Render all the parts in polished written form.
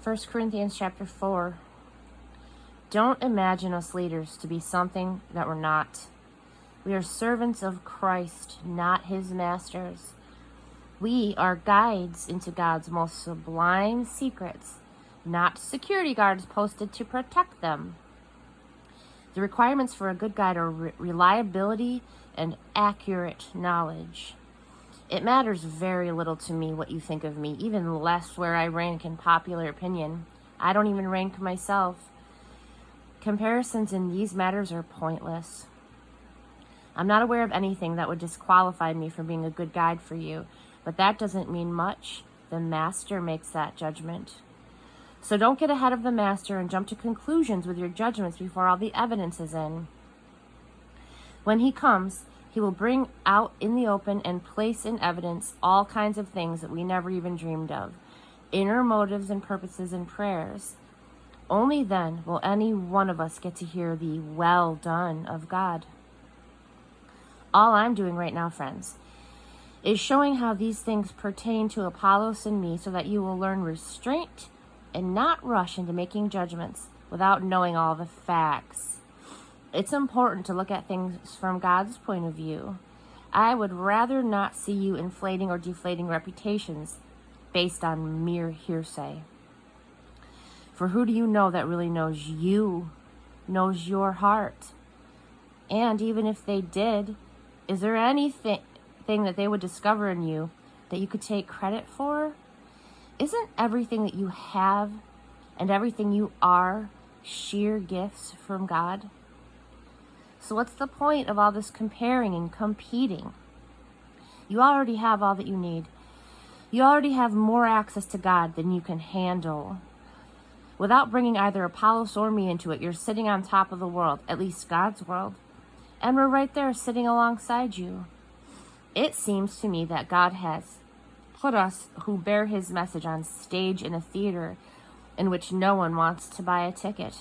1 Corinthians chapter 4. Don't imagine us leaders to be something that we're not. We are servants of Christ, not his masters. We are guides into God's most sublime secrets, not security guards posted to protect them. The requirements for a good guide are reliability and accurate knowledge. It matters very little to me what you think of me, even less where I rank in popular opinion. I don't even rank myself. Comparisons in these matters are pointless. I'm not aware of anything that would disqualify me from being a good guide for you, but that doesn't mean much. The master makes that judgment. So don't get ahead of the master and jump to conclusions with your judgments before all the evidence is in. When he comes, he will bring out in the open and place in evidence all kinds of things that we never even dreamed of, inner motives and purposes and prayers. Only then will any one of us get to hear the well done of God. All I'm doing right now, friends, is showing how these things pertain to Apollos and me so that you will learn restraint and not rush into making judgments without knowing all the facts. It's important to look at things from God's point of view. I would rather not see you inflating or deflating reputations based on mere hearsay. For who do you know that really knows you, knows your heart? And even if they did, is there anything that they would discover in you that you could take credit for? Isn't everything that you have and everything you are sheer gifts from God? So what's the point of all this comparing and competing? You already have all that you need. You already have more access to God than you can handle. Without bringing either Apollos or me into it, you're sitting on top of the world, at least God's world. And we're right there sitting alongside you. It seems to me that God has put us who bear his message on stage in a theater in which no one wants to buy a ticket.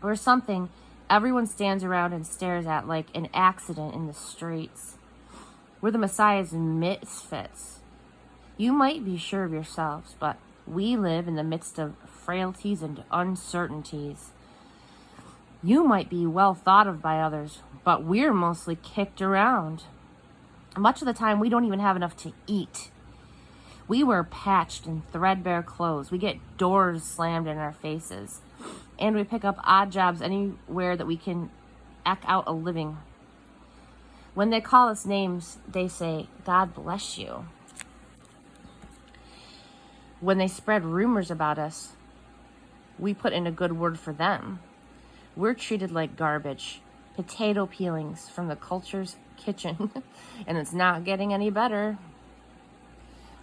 We're something everyone stands around and stares at like an accident in the streets. We're the Messiah's misfits. You might be sure of yourselves, but we live in the midst of frailties and uncertainties. You might be well thought of by others, but we're mostly kicked around. Much of the time, we don't even have enough to eat. We wear patched and threadbare clothes. We get doors slammed in our faces. And we pick up odd jobs anywhere that we can eke out a living. When they call us names, they say, God bless you. When they spread rumors about us, we put in a good word for them. We're treated like garbage, potato peelings from the culture's kitchen, and it's not getting any better.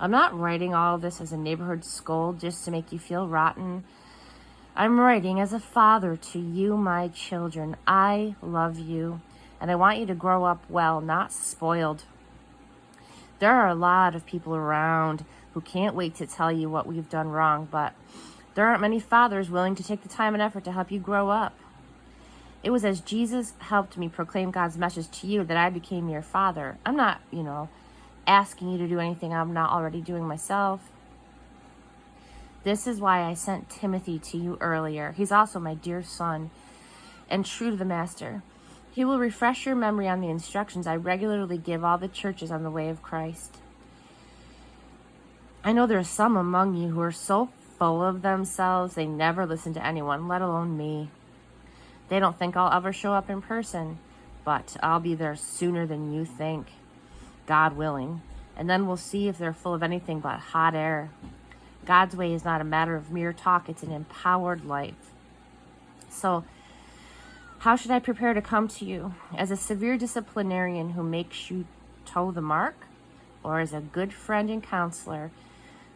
I'm not writing all of this as a neighborhood scold just to make you feel rotten. I'm writing as a father to you, my children. I love you, and I want you to grow up well, not spoiled. There are a lot of people around who can't wait to tell you what we've done wrong, but there aren't many fathers willing to take the time and effort to help you grow up. It was as Jesus helped me proclaim God's message to you that I became your father. I'm not, asking you to do anything I'm not already doing myself. This is why I sent Timothy to you earlier. He's also my dear son and true to the master. He will refresh your memory on the instructions I regularly give all the churches on the way of Christ. I know there are some among you who are so full of themselves they never listen to anyone, let alone me. They don't think I'll ever show up in person, but I'll be there sooner than you think, God willing. And then we'll see if they're full of anything but hot air. God's way is not a matter of mere talk, it's an empowered life. So, how should I prepare to come to you? As a severe disciplinarian who makes you toe the mark? Or as a good friend and counselor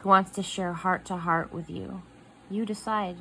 who wants to share heart to heart with you? You decide.